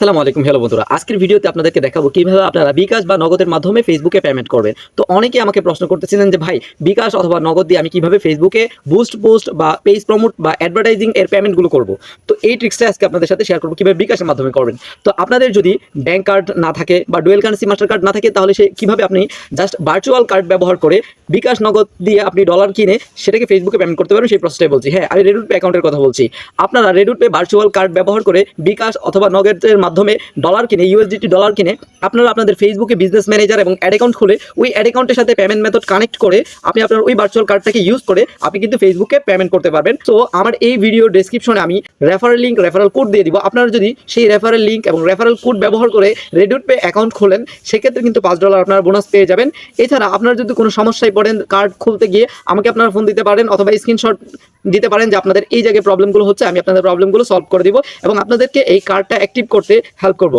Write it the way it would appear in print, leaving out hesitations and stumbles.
আসসালামু আলাইকুম হ্যালো বন্ধুরা, আজকের ভিডিওতে আপনাদেরকে দেখাবো কিভাবে আপনারা বিকাশ বা নগদের মাধ্যমে ফেসবুকে পেমেন্ট করবেন। তো অনেকেই আমাকে প্রশ্ন করতেছিলেন যে ভাই, বিকাশ অথবা নগদ দিয়ে আমি কিভাবে ফেসবুকে বুস্ট পোস্ট বা পেজ প্রমোট বা অ্যাডভার্টাইজিং এর পেমেন্টগুলো করব। তো এই ট্রিক্সটা আজকে আপনাদের সাথে শেয়ার করবো কিভাবে বিকাশের মাধ্যমে করবেন। তো আপনাদের যদি ব্যাংক কার্ড না থাকে বা ডুয়েল কারেন্সি মাস্টার কার্ড না থাকে, তাহলে সে কিভাবে আপনি জাস্ট ভার্চুয়াল কার্ড ব্যবহার করে বিকাশ নগদ দিয়ে আপনি ডলার কিনে সেটাকে ফেসবুকে পেমেন্ট করতে পারবেন, সেই প্রসেসটাই বলছি। হ্যাঁ, আমি রেডুট পে অ্যাকাউন্টের কথা বলছি। আপনারা রেডুট পে ভার্চুয়াল কার্ড ব্যবহার করে বিকাশ অথবা নগদের মাধ্যমে ডলার কিনে, ইউএসডিটি ডলার কিনে আপনারা আপনাদের ফেসবুকে বিজনেস ম্যানেজার এবং অ্যাড অ্যাকাউন্ট খুলে ওই অ্যাড অ্যাকাউন্টের সাথে পেমেন্ট মেথড কানেক্ট করে আপনি আপনার ওই ভার্চুয়াল কার্ডটাকে ইউজ করে আপনি কিন্তু ফেসবুকে পেমেন্ট করতে পারবেন। তো আমার এই ভিডিও ডেসক্রিপশনে আমি রেফারেল লিঙ্ক, রেফারেল কোড দিয়ে দিব। আপনারা যদি সেই রেফারেল লিঙ্ক এবং রেফারেল কোড ব্যবহার করে রেডুট পে অ্যাকাউন্ট খোলেন, সেক্ষেত্রে কিন্তু $5 আপনারা বোনাস পেয়ে যাবেন। এছাড়া আপনারা যদি কোনো সমস্যায় পড়েন কার্ড খুলতে গিয়ে, আমাকে আপনারা ফোন দিতে পারেন অথবা স্ক্রিনশট দিতে পারেন যে আপনাদের এই জায়গায় প্রবলেমগুলো হচ্ছে, আমি আপনাদের প্রবলেমগুলো সলভ করে দিব এবং আপনাদেরকে এই কার্ডটা অ্যাক্টিভ করতে হেল্প করব।